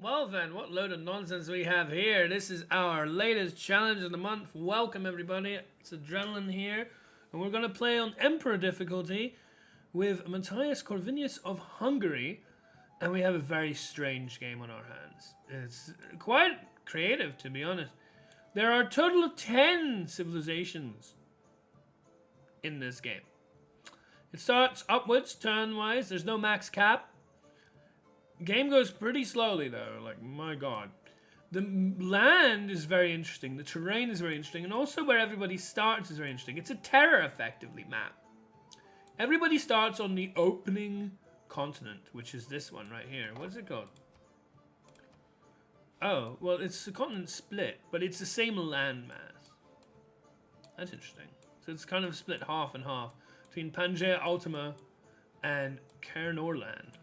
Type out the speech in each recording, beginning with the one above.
Well then, what load of nonsense we have here. This is our latest challenge of the month. Welcome everybody, it's Adrenaline here. And we're going to play on Emperor difficulty with Matthias Corvinus of Hungary. And we have a very strange game on our hands. It's quite creative, to be honest. There are a total of 10 civilizations in this game. It starts upwards, turn-wise. There's no max cap. Game goes pretty slowly though, like my god. The land is very interesting, the terrain is very interesting, and also where everybody starts is very interesting. It's a Terra, effectively, map. Everybody starts on the opening continent, which is this one right here. What is it called? Oh, well, it's a continent split, but it's the same land mass. That's interesting. So it's kind of split half and half between Pangea Ultima and Cairnorland.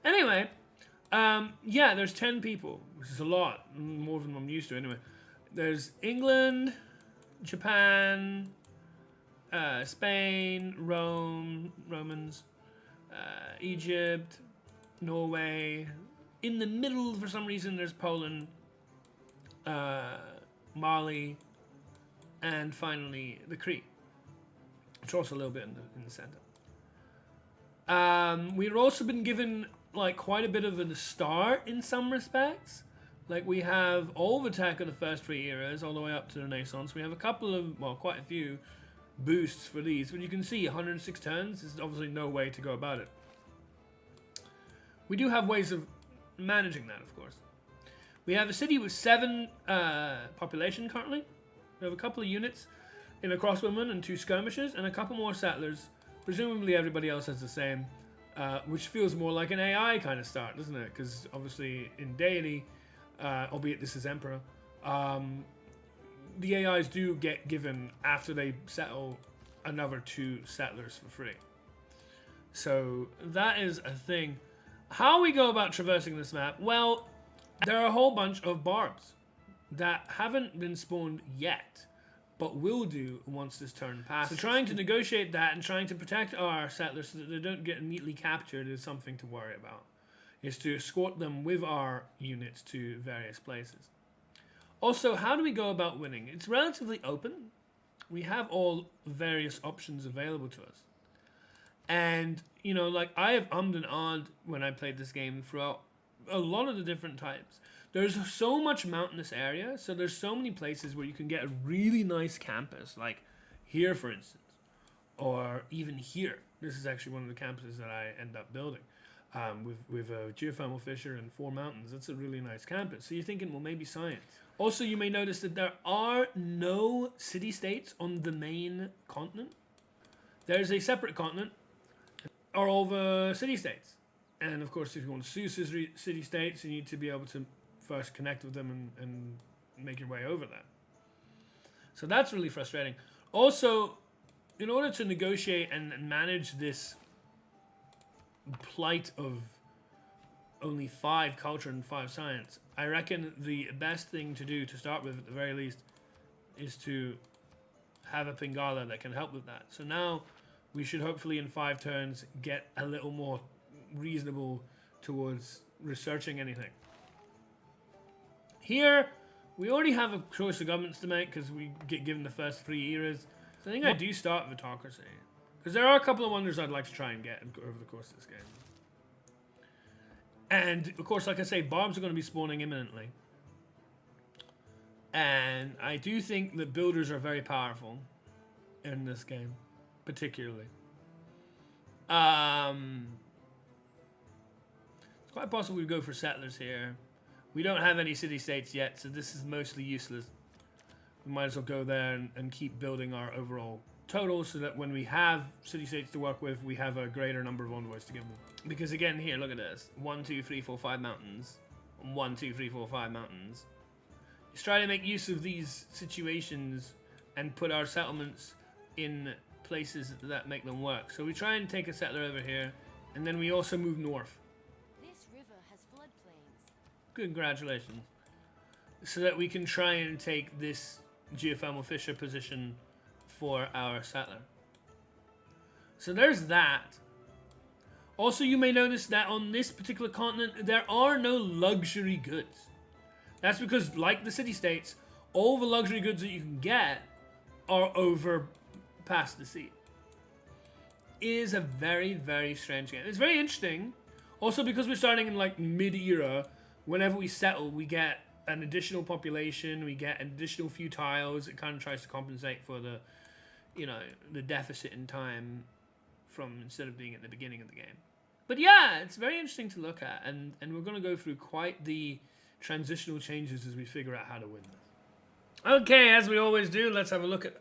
Anyway, yeah, there's 10 people, which is a lot, more than I'm used to anyway. There's England, Japan, Spain, Romans, Egypt, Norway. In the middle, for some reason, there's Poland, Mali, and finally the Crete, which are also a little bit in the center. We've also been given like quite a bit of a start in some respects. Like we have all the tech of the first 3 eras all the way up to the Renaissance. We have a couple of, well, quite a few boosts for these, but you can see 106 turns is obviously no way to go about it. We do have ways of managing that, of course. We have a city with 7 population currently. We have a couple of units in a crossbowman and 2 skirmishers and a couple more settlers. Presumably everybody else has the same, which feels more like an AI kind of start, doesn't it? Because obviously in Deity, albeit this is Emperor, the AIs do get given after they settle another 2 settlers for free. So that is a thing. How we go about traversing this map? Well, there are a whole bunch of barbs that haven't been spawned yet, but will do once this turn passes. So trying to negotiate that and trying to protect our settlers so that they don't get immediately captured is something to worry about. Is to escort them with our units to various places. Also, how do we go about winning? It's relatively open. We have all various options available to us. And, you know, like I have ummed and ahed when I played this game throughout a lot of the different types. There's so much mountainous area, so there's so many places where you can get a really nice campus, like here, for instance, or even here. This is actually one of the campuses that I end up building with a geothermal fissure and 4 mountains. That's a really nice campus. So you're thinking, well, maybe science. Also, you may notice that there are no city-states on the main continent. There's a separate continent, are all the city-states. And of course, if you want to sue city-states, you need to be able to first connect with them and make your way over that. So that's really frustrating. Also, in order to negotiate and manage this plight of only 5 culture and 5 science, I reckon the best thing to do to start with, at the very least, is to have a Pingala that can help with that. So now we should hopefully in 5 turns get a little more reasonable towards researching anything. Here, we already have a choice of governments to make because we get given the first 3 eras. So I think I do start with autocracy. Because there are a couple of wonders I'd like to try and get over the course of this game. And, of course, like I say, barbs are going to be spawning imminently. And I do think that builders are very powerful in this game, particularly. It's quite possible we go for settlers here. We don't have any city-states yet, so this is mostly useless. We might as well go there and keep building our overall total so that when we have city-states to work with, we have a greater number of envoys to give them. Because again, here, look at this. 1, 2, 3, 4, 5 mountains. 1, 2, 3, 4, 5 mountains. Let's try to make use of these situations and put our settlements in places that make them work. So we try and take a settler over here, and then we also move north. Congratulations. So that we can try and take this geothermal fissure position for our settler. So there's that. Also, you may notice that on this particular continent, there are no luxury goods. That's because, like the city-states, all the luxury goods that you can get are over past the sea. It is a very, very strange game. It's very interesting. Also, because we're starting in like mid-era, whenever we settle, we get an additional population, we get an additional few tiles. It kind of tries to compensate for the, you know, the deficit in time from instead of being at the beginning of the game. But yeah, it's very interesting to look at, and we're going to go through quite the transitional changes as we figure out how to win this. Okay, as we always do, let's have a look at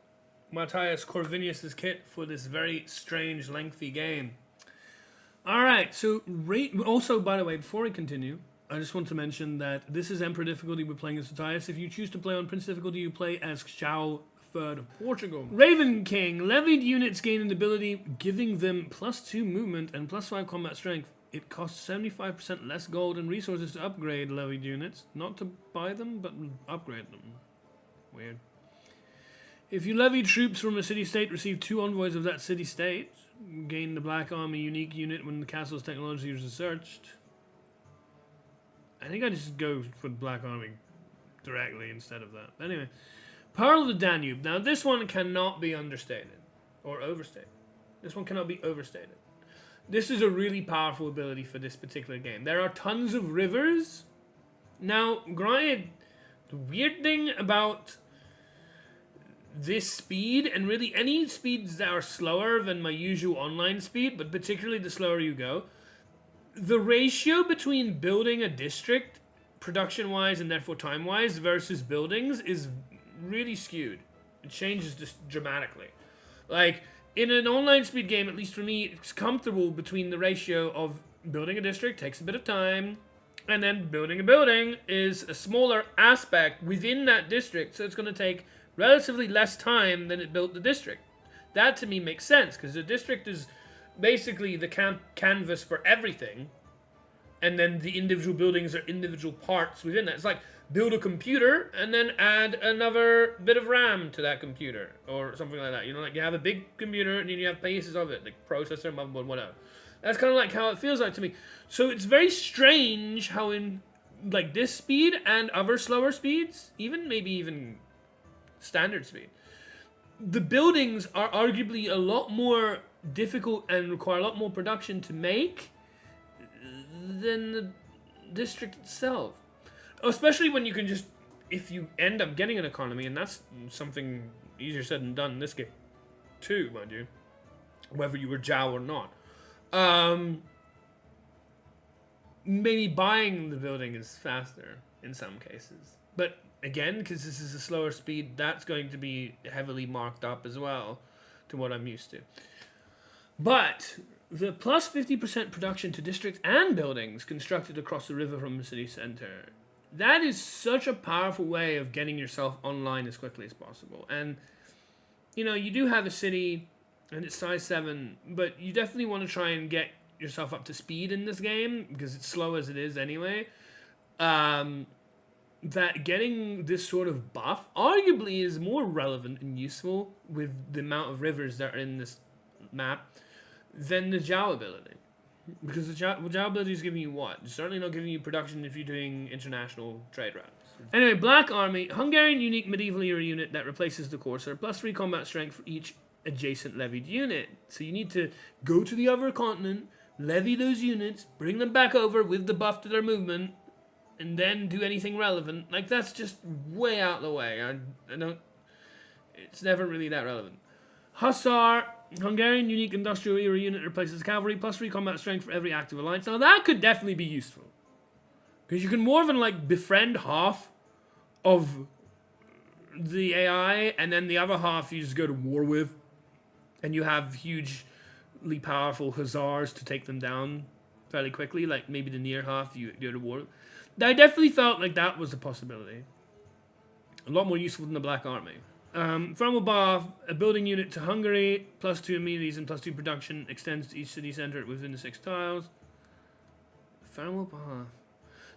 Matthias Corvinus' kit for this very strange, lengthy game. Alright, so also, by the way, before I continue, I just want to mention that this is Emperor difficulty we're playing as Matthias. If you choose to play on Prince difficulty, you play as Xiao III of Portugal. Raven King. Levied units gain an ability giving them +2 movement and +5 combat strength. It costs 75% less gold and resources to upgrade levied units. Not to buy them, but upgrade them. Weird. If you levy troops from a city-state, receive 2 envoys of that city-state. Gain the Black Army unique unit when the castle's technology is researched. I think I just go for the Black Army directly instead of that. Anyway. Pearl of the Danube. Now, this one cannot be understated. Or overstated. This one cannot be overstated. This is a really powerful ability for this particular game. There are tons of rivers. Now, granted, the weird thing about this speed, and really any speeds that are slower than my usual online speed, but particularly the slower you go, the ratio between building a district, production-wise and therefore time-wise, versus buildings is really skewed. It changes just dramatically. Like, in an online speed game, at least for me, it's comfortable between the ratio of building a district takes a bit of time, and then building a building is a smaller aspect within that district, so it's going to take relatively less time than it built the district. That to me makes sense, because the district is basically the canvas for everything, and then the individual buildings are individual parts within that. It's like build a computer and then add another bit of RAM to that computer, or something like that. You know, like you have a big computer and then you have pieces of it, like processor, motherboard, whatever. That's kind of like how it feels like to me. So it's very strange how in like this speed and other slower speeds, maybe even standard speed, the buildings are arguably a lot more difficult and require a lot more production to make than the district itself. Especially when you can just, if you end up getting an economy, and that's something easier said than done in this game too, mind you, whether you were Zhao or not. Maybe buying the building is faster in some cases, but again, because this is a slower speed, that's going to be heavily marked up as well to what I'm used to. But the plus 50% production to districts and buildings constructed across the river from the city center, that is such a powerful way of getting yourself online as quickly as possible. And, you know, you do have a city and it's size 7, but you definitely want to try and get yourself up to speed in this game because it's slow as it is anyway. That getting this sort of buff arguably is more relevant and useful with the amount of rivers that are in this map than the Zhao ability. Because the Zhao ability is giving you what? It's certainly not giving you production if you're doing international trade routes. Anyway, Black Army, Hungarian unique medieval era unit that replaces the Corsair, plus 3 combat strength for each adjacent levied unit. So you need to go to the other continent, levy those units, bring them back over with the buff to their movement, and then do anything relevant. Like, that's just way out of the way. I don't... It's never really that relevant. Hussar, Hungarian unique industrial era unit replaces cavalry, plus 3 combat strength for every active alliance. Now, that could definitely be useful. Because you can more than, like, befriend half of the AI, and then the other half you just go to war with. And you have hugely powerful hussars to take them down fairly quickly. Like, maybe the near half you go to war with. I definitely felt like that was a possibility. A lot more useful than the Black Army. Thermal Bath, a building unit to Hungary, plus 2 amenities and plus 2 production, extends to each city center within the 6 tiles. Thermal Bath.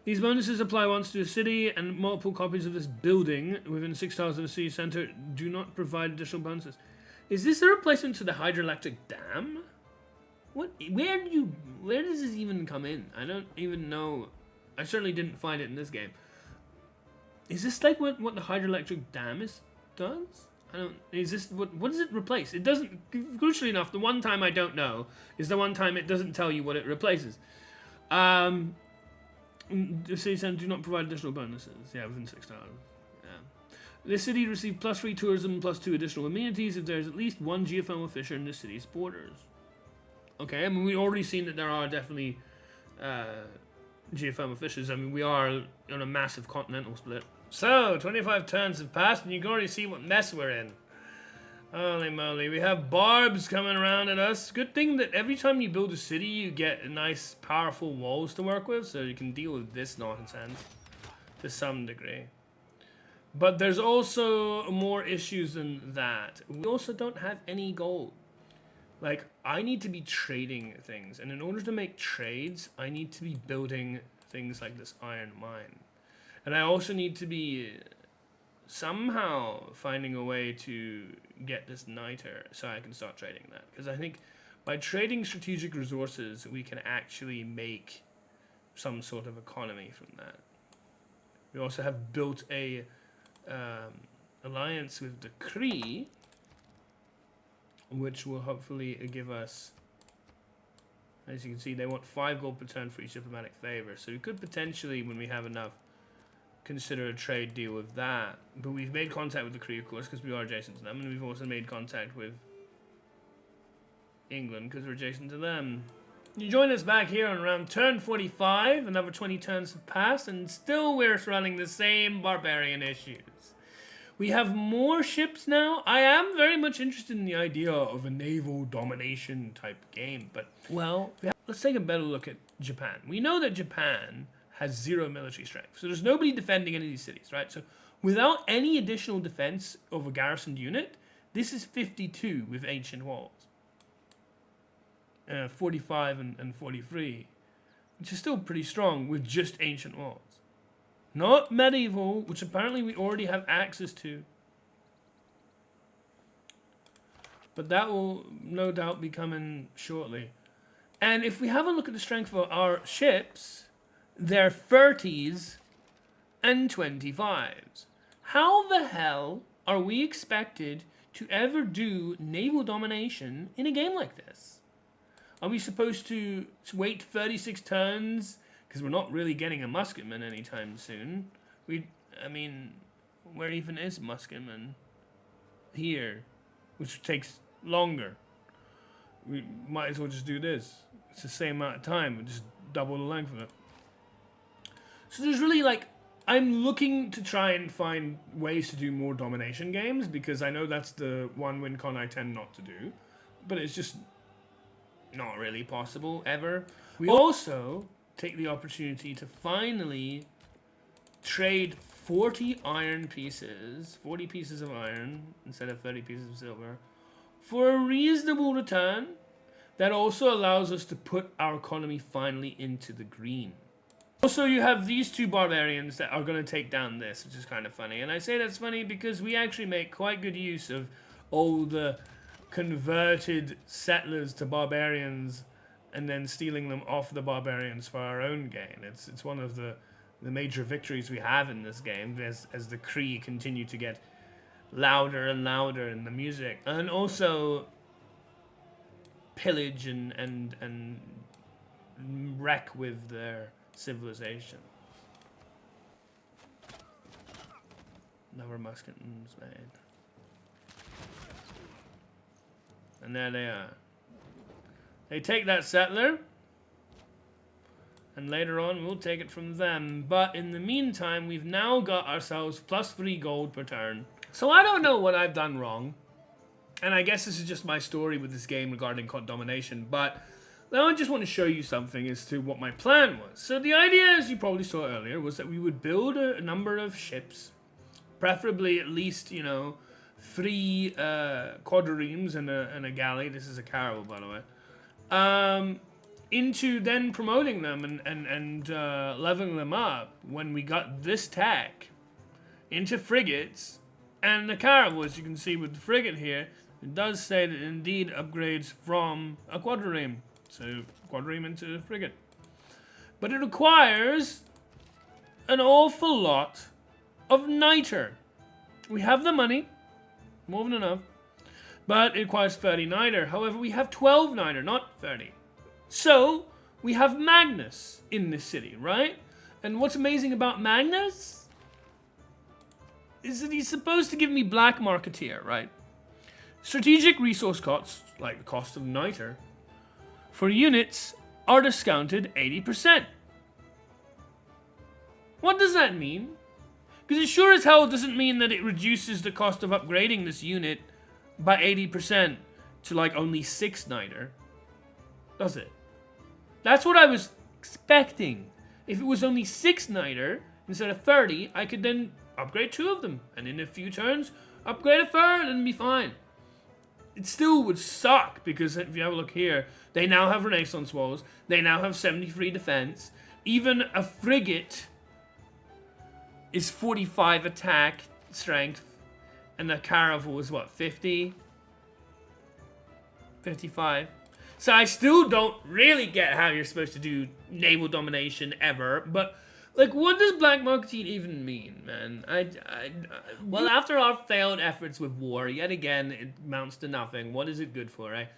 These bonuses apply once to a city, and multiple copies of this building within 6 tiles of the city center do not provide additional bonuses. Is this a replacement to the hydroelectric dam? What? Where does this even come in? I don't even know. I certainly didn't find it in this game. Is this like what the hydroelectric dam does? I don't. Is this what does it replace? It doesn't. Crucially enough, the one time I don't know is the one time it doesn't tell you what it replaces. The city centre do not provide additional bonuses. Yeah, within 6 hours. Yeah. This city receives +3 tourism, +2 additional amenities if there's at least one geothermal fissure in the city's borders. Okay, I mean, we've already seen that there are definitely geothermal fissures. I mean, we are on a massive continental split. So, 25 turns have passed, and you can already see what mess we're in. Holy moly, we have barbs coming around at us. Good thing that every time you build a city, you get nice, powerful walls to work with, so you can deal with this nonsense to some degree. But there's also more issues than that. We also don't have any gold. Like, I need to be trading things, and in order to make trades, I need to be building things like this iron mine. And I also need to be somehow finding a way to get this niter so I can start trading that. Because I think by trading strategic resources, we can actually make some sort of economy from that. We also have built a alliance with the Cree, which will hopefully give us, as you can see, they want 5 gold per turn for each diplomatic favor. So we could potentially, when we have enough, consider a trade deal with that. But we've made contact with the Cree, of course, because we are adjacent to them, and we've also made contact with England because we're adjacent to them. You join us back here on around turn 45. Another 20 turns have passed, and still we're running the same barbarian issues. We have more ships now. I am very much interested in the idea of a naval domination type game, but, well, let's take a better look at Japan. We know that Japan has 0 military strength, so there's nobody defending any of these cities, right? So without any additional defense of a garrisoned unit, this is 52 with ancient walls. 45 and 43, which is still pretty strong with just ancient walls. Not medieval, which apparently we already have access to. But that will no doubt be coming shortly. And if we have a look at the strength of our ships, they're 30s and 25s. How the hell are we expected to ever do naval domination in a game like this? Are we supposed to wait 36 turns? Because we're not really getting a musketman anytime soon. I mean, where even is musketman? Here, which takes longer. We might as well just do this. It's the same amount of time, but just double the length of it. So there's really like, I'm looking to try and find ways to do more domination games because I know that's the one win con I tend not to do, but it's just not really possible ever. We also take the opportunity to finally trade 40 iron pieces, 40 pieces of iron instead of 30 pieces of silver, for a reasonable return that also allows us to put our economy finally into the green. Also, you have these 2 barbarians that are going to take down this, which is kind of funny. And I say that's funny because we actually make quite good use of all the converted settlers to barbarians and then stealing them off the barbarians for our own gain. It's one of the major victories we have in this game as the Cree continue to get louder and louder in the music. And also pillage and wreck with their civilization. Another musketman's made. And there they are. They take that settler, and later on we'll take it from them. But in the meantime, we've now got ourselves +3 gold per turn. So I don't know what I've done wrong, and I guess this is just my story with this game regarding domination, but now I just want to show you something as to what my plan was. So the idea, as you probably saw earlier, was that we would build a number of ships, preferably at least, 3 quadriremes and a galley. This is a caravel, by the way. Into then promoting them and leveling them up when we got this tech into frigates and the caravel. As you can see with the frigate here, it does say that it indeed upgrades from a quadrireme. So quadrime into frigate. But it requires an awful lot of niter. We have the money, more than enough, but it requires 30 niter. However, we have 12 niter, not 30. So we have Magnus in this city, right? And what's amazing about Magnus is that he's supposed to give me black marketeer, right? Strategic resource costs, like the cost of niter, for units are discounted 80%. What does that mean? Because it sure as hell doesn't mean that it reduces the cost of upgrading this unit by 80% to like only 6 niter. Does it? That's what I was expecting. If it was only 6 niter instead of 30, I could then upgrade 2 of them. And in a few turns, upgrade a third and be fine. It still would suck because if you have a look here, they now have Renaissance walls. They now have 73 defense. Even a frigate is 45 attack strength, and the caravel is what, 50? 55? So I still don't really get how you're supposed to do naval domination ever, but like, what does black marketing even mean, man? Well, after our failed efforts with war, yet again, it amounts to nothing. What is it good for, right?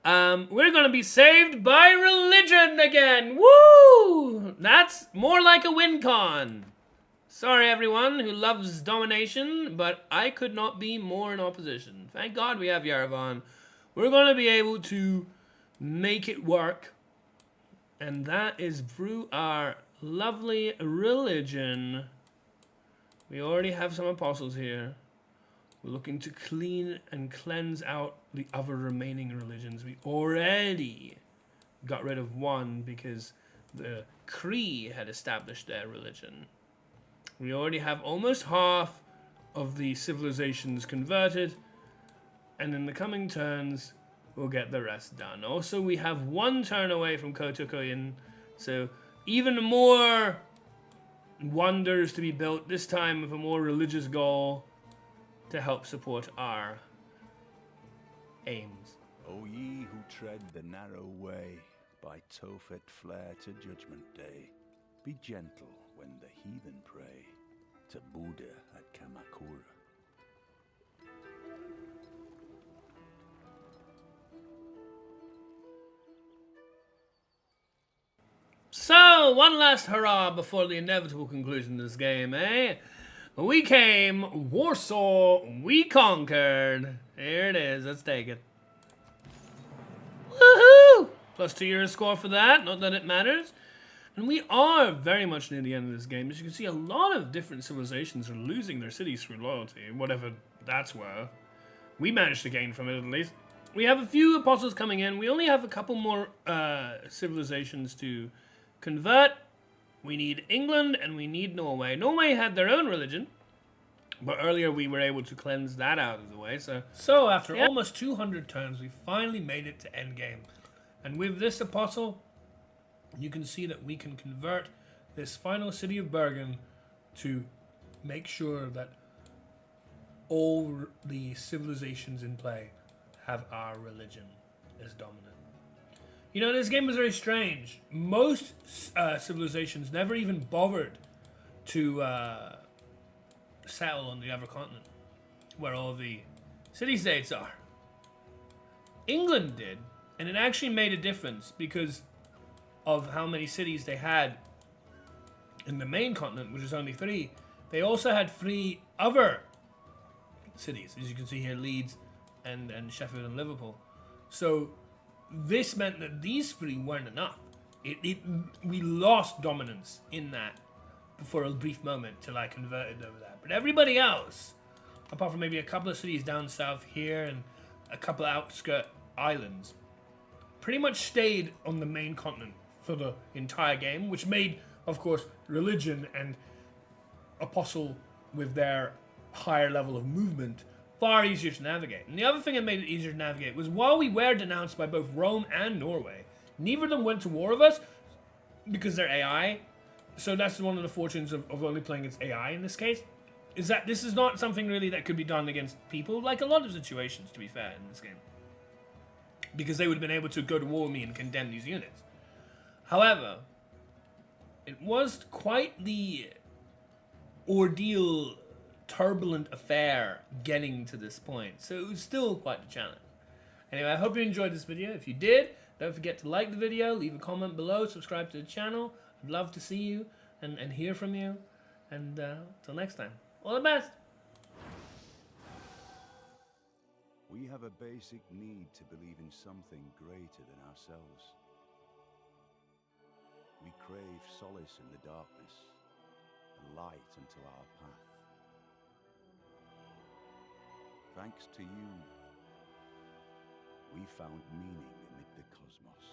We're gonna be saved by religion again! Woo! That's more like a win con. Sorry, everyone who loves domination, but I could not be more in opposition. Thank God we have Yerevan. We're going to be able to make it work. And that is through our lovely religion. We already have some apostles here. We're looking to clean and cleanse out the other remaining religions. We already got rid of one because the Cree had established their religion. We already have almost half of the civilizations converted, and in the coming turns, we'll get the rest done. Also, we have 1 turn away from Kotokoin, so even more wonders to be built, this time with a more religious goal to help support our aims. O ye who tread the narrow way, by Tophet flare to judgment day, be gentle when the heathen pray to Buddha at Kamakura. So, one last hurrah before the inevitable conclusion of this game, eh? We came, Warsaw, we conquered. Here it is, let's take it. Woohoo! Plus 2 year score for that, not that it matters. And we are very much near the end of this game. As you can see, a lot of different civilizations are losing their cities through loyalty, whatever that's worth. We managed to gain from it, at least. We have a few apostles coming in. We only have a couple more civilizations to convert. We need England and we need Norway. Norway had their own religion, but earlier we were able to cleanse that out of the way. So after almost 200 turns, we finally made it to endgame. And with this apostle, you can see that we can convert this final city of Bergen to make sure that all the civilizations in play have our religion as dominant. You know, this game was very strange. Most civilizations never even bothered to settle on the other continent, where all the city-states are. England did, and it actually made a difference because of how many cities they had in the main continent, which is only 3. They also had 3 other cities, as you can see here, Leeds and Sheffield and Liverpool. So this meant that these 3 weren't enough. We lost dominance in that for a brief moment till I converted over that. But everybody else, apart from maybe a couple of cities down south here and a couple of outskirt islands, pretty much stayed on the main continent for the entire game, which made, of course, religion and apostle with their higher level of movement far easier to navigate. And the other thing that made it easier to navigate was while we were denounced by both Rome and Norway, neither of them went to war with us because they're AI. So that's one of the fortunes of only playing against AI in this case, is that this is not something really that could be done against people, like a lot of situations, to be fair, in this game. because they would have been able to go to war with me and condemn these units. However, it was quite the ordeal, turbulent affair getting to this point, so it was still quite a challenge. Anyway, I hope you enjoyed this video. If you did, don't forget to like the video, leave a comment below, subscribe to the channel. I'd love to see you and hear from you. And till next time, all the best. We have a basic need to believe in something greater than ourselves. We crave solace in the darkness and light unto our path. Thanks to you, we found meaning amid the cosmos.